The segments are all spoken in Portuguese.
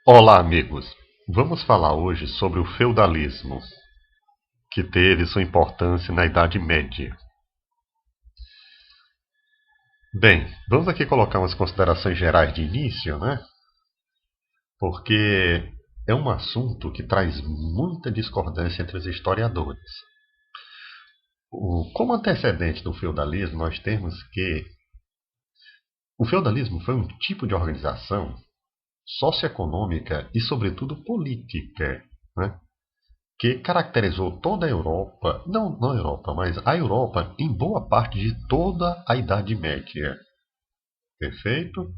Olá, amigos! Vamos falar hoje sobre o feudalismo, que teve sua importância na Idade Média. Bem, vamos aqui colocar umas considerações gerais de início, né? Porque é um assunto que traz muita discordância entre os historiadores. Como antecedente do feudalismo, nós temos que o feudalismo foi um tipo de organização socioeconômica e, sobretudo, política, né? Que caracterizou toda a Europa, não a Europa, mas a Europa em boa parte de toda a Idade Média. Perfeito?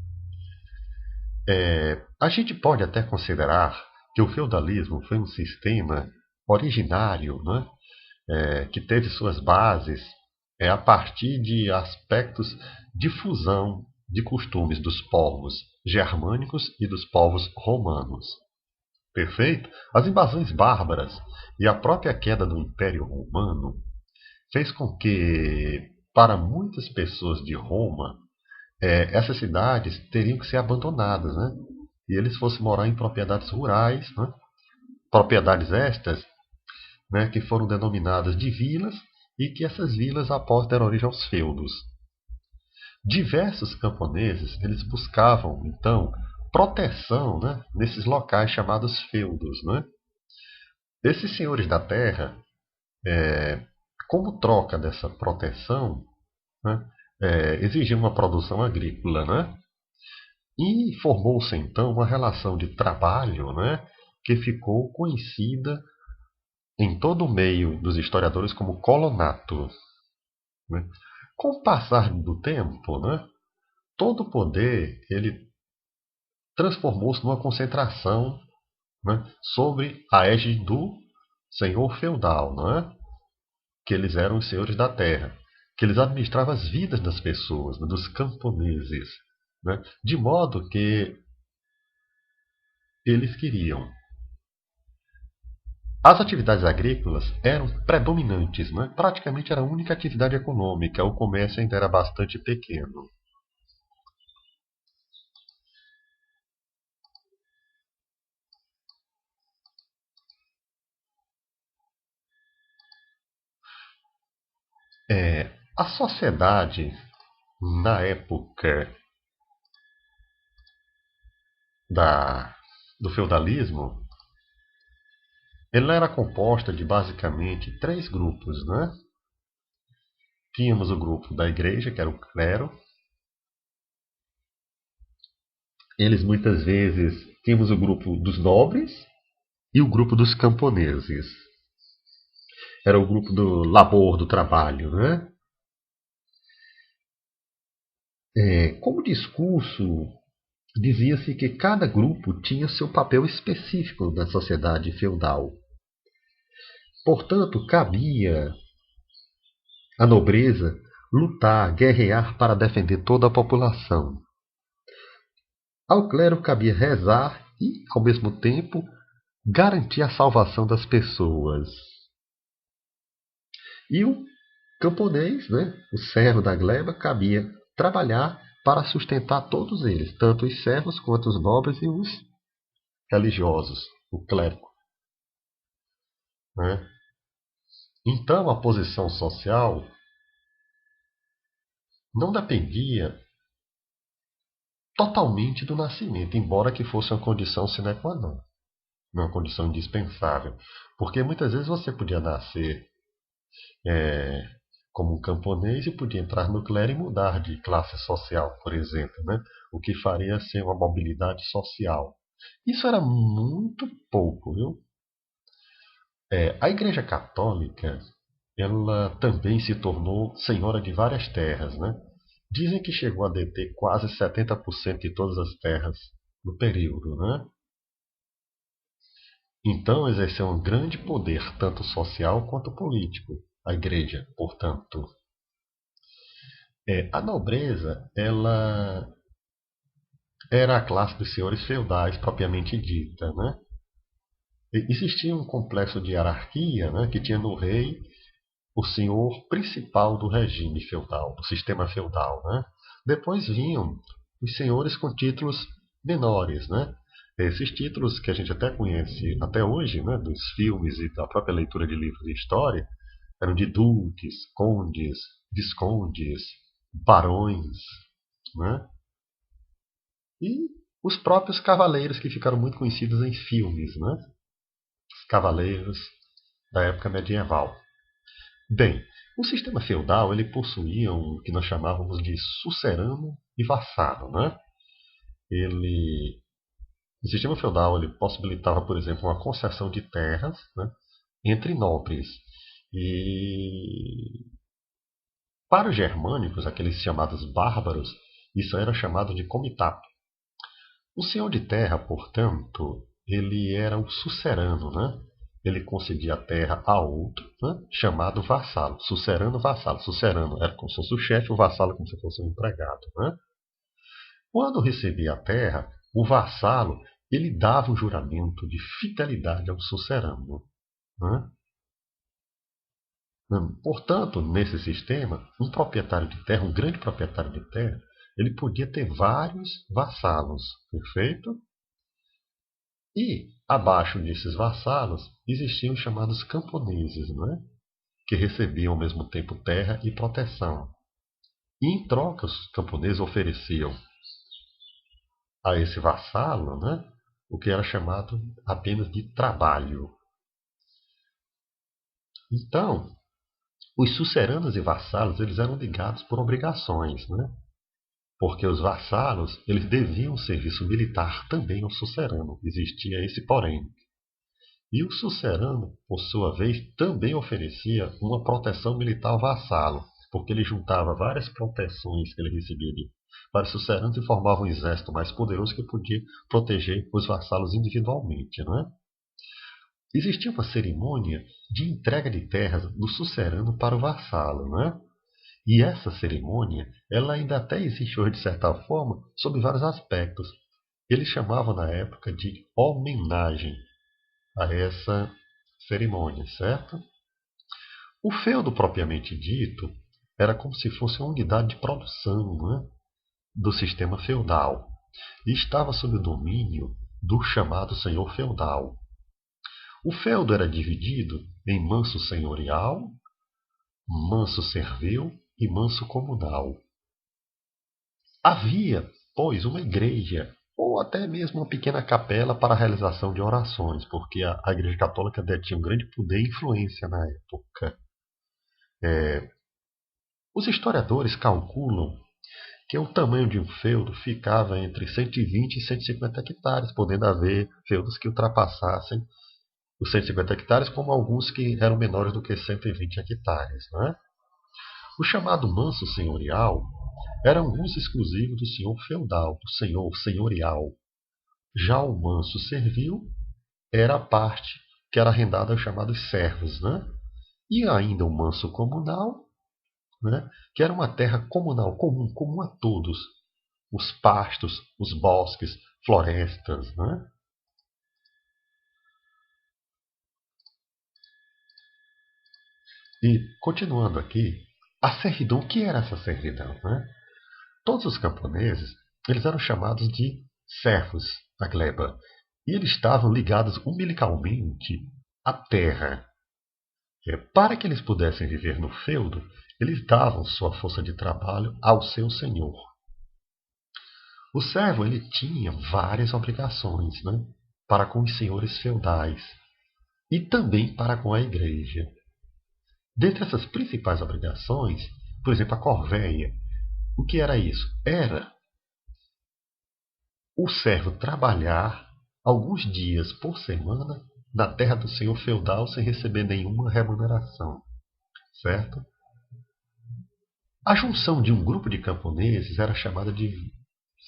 A gente pode até considerar que o feudalismo foi um sistema originário, né? Que teve suas bases a partir de aspectos de fusão de costumes dos povos germânicos e dos povos romanos. Perfeito? As invasões bárbaras e a própria queda do Império Romano fez com que, para muitas pessoas de Roma, essas cidades teriam que ser abandonadas, né? E eles fossem morar em propriedades rurais, né? Propriedades estas, né, que foram denominadas de vilas e que essas vilas após deram origem aos feudos. Diversos camponeses eles buscavam então proteção, né, nesses locais chamados feudos, né? Esses senhores da terra, como troca dessa proteção, né, exigiam uma produção agrícola, né? E formou-se então uma relação de trabalho, né, que ficou conhecida em todo o meio dos historiadores como colonato. Né? Com o passar do tempo, né, todo o poder ele transformou-se numa concentração, né, sobre a égide do senhor feudal, né, que eles eram os senhores da terra, que eles administravam as vidas das pessoas, né, dos camponeses, né, de modo que eles queriam. As atividades agrícolas eram predominantes, né? Praticamente era a única atividade econômica, o comércio ainda era bastante pequeno. A sociedade, na época do feudalismo, ela era composta de basicamente três grupos. Né? Tínhamos o grupo da igreja, que era o clero. Eles muitas vezes tínhamos o grupo dos nobres e o grupo dos camponeses. Era o grupo do labor, do trabalho. Né? Como discurso, dizia-se que cada grupo tinha seu papel específico na sociedade feudal. Portanto, cabia à nobreza lutar, guerrear para defender toda a população. Ao clero cabia rezar e, ao mesmo tempo, garantir a salvação das pessoas. E o camponês, né, o servo da gleba, cabia trabalhar para sustentar todos eles, tanto os servos quanto os nobres e os religiosos, o clérigo. Né? Então, a posição social não dependia totalmente do nascimento, embora que fosse uma condição sine qua non, uma condição indispensável. Porque muitas vezes você podia nascer é, como um camponês e podia entrar no clero e mudar de classe social, por exemplo, né? O que faria ser uma mobilidade social. Isso era muito pouco, viu? A Igreja Católica ela também se tornou senhora de várias terras, né? Dizem que chegou a deter quase 70% de todas as terras no período, né? Então exerceu um grande poder, tanto social quanto político, a igreja, portanto. A nobreza, ela era a classe dos senhores feudais propriamente dita, né? Existia um complexo de hierarquia, né, que tinha no rei o senhor principal do regime feudal, do sistema feudal. Né? Depois vinham os senhores com títulos menores, né? Esses títulos que a gente até conhece até hoje, né, dos filmes e da própria leitura de livros de história, eram de duques, condes, viscondes, barões, né? E os próprios cavaleiros que ficaram muito conhecidos em filmes, né? Os cavaleiros da época medieval. Bem, o sistema feudal ele possuía o que nós chamávamos de sucerano e vassalo, né? Ele, o sistema feudal ele possibilitava, por exemplo, uma concessão de terras, né, entre nobres. E para os germânicos, aqueles chamados bárbaros, isso era chamado de comitato. O senhor de terra, portanto, ele era o sucerano, né? Ele concedia a terra a outro, né? Chamado vassalo. Sucerano, vassalo. Sucerano era como se fosse o chefe, o vassalo como se fosse um empregado, né? Quando recebia a terra, o vassalo ele dava um juramento de fidelidade ao sucerano, né? Portanto, nesse sistema, um proprietário de terra, um grande proprietário de terra, ele podia ter vários vassalos, perfeito? E abaixo desses vassalos existiam os chamados camponeses, né? Que recebiam ao mesmo tempo terra e proteção. E em troca, os camponeses ofereciam a esse vassalo, né, o que era chamado apenas de trabalho. Então, os suceranos e vassalos eles eram ligados por obrigações, né? Porque os vassalos eles deviam serviço militar também ao sucerano. Existia esse porém. E o sucerano, por sua vez, também oferecia uma proteção militar ao vassalo, porque ele juntava várias proteções que ele recebia de vários suceranos e formava um exército mais poderoso que podia proteger os vassalos individualmente, não é? Existia uma cerimônia de entrega de terras do sucerano para o vassalo, não é? E essa cerimônia, ela ainda até existe hoje de certa forma, sob vários aspectos. Eles chamavam na época de homenagem a essa cerimônia, certo? O feudo propriamente dito era como se fosse uma unidade de produção, né, do sistema feudal e estava sob o domínio do chamado senhor feudal. O feudo era dividido em manso senhorial, manso servil e manso comunal. Havia, pois, uma igreja ou até mesmo uma pequena capela para a realização de orações, porque a Igreja Católica detinha um grande poder e influência na época. Os historiadores calculam que o tamanho de um feudo ficava entre 120 e 150 hectares, podendo haver feudos que ultrapassassem os 150 hectares, como alguns que eram menores do que 120 hectares. Né? O chamado manso senhorial era um uso exclusivo do senhor feudal, do senhor senhorial. Já o manso servil era a parte que era arrendada aos chamados servos. Né? E ainda o manso comunal, né? Que era uma terra comunal, comum a todos. Os pastos, os bosques, florestas. Né? E, continuando aqui, a servidão, o que era essa servidão? Né? Todos os camponeses eles eram chamados de servos da gleba. E eles estavam ligados umbilicalmente à terra. Para que eles pudessem viver no feudo, eles davam sua força de trabalho ao seu senhor. O servo ele tinha várias obrigações, né, para com os senhores feudais e também para com a igreja. Dentre essas principais obrigações, por exemplo, a corvéia. O que era isso? Era o servo trabalhar alguns dias por semana na terra do senhor feudal sem receber nenhuma remuneração, certo? A junção de um grupo de camponeses era chamada de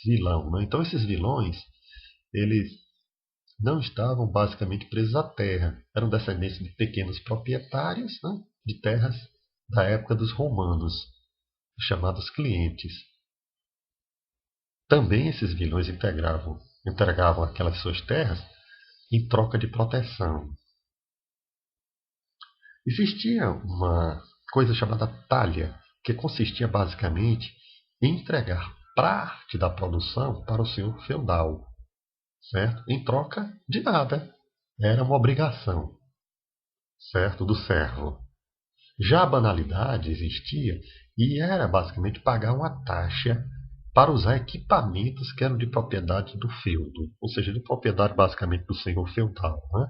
vilão. Né? Então esses vilões, eles não estavam basicamente presos à terra. Eram descendentes de pequenos proprietários, né, de terras da época dos romanos, os chamados clientes. Também esses vilões entregavam aquelas suas terras em troca de proteção. Existia uma coisa chamada talha, que consistia basicamente em entregar parte da produção para o senhor feudal. certo? Em troca de nada. Era uma obrigação, certo? Do servo. Já a banalidade existia e era basicamente pagar uma taxa para usar equipamentos que eram de propriedade do feudo, ou seja, de propriedade basicamente do senhor feudal, né?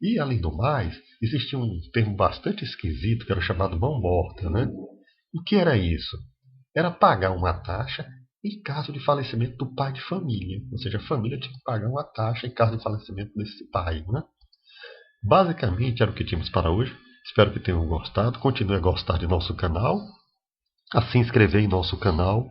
E, além do mais, existia um termo bastante esquisito que era chamado mão morta, né? O que era isso? Era pagar uma taxa em caso de falecimento do pai de família, ou seja, a família tinha que pagar uma taxa em caso de falecimento desse pai, né? Basicamente era o que tínhamos para hoje. Espero que tenham gostado. Continue a gostar de nosso canal, a se inscrever em nosso canal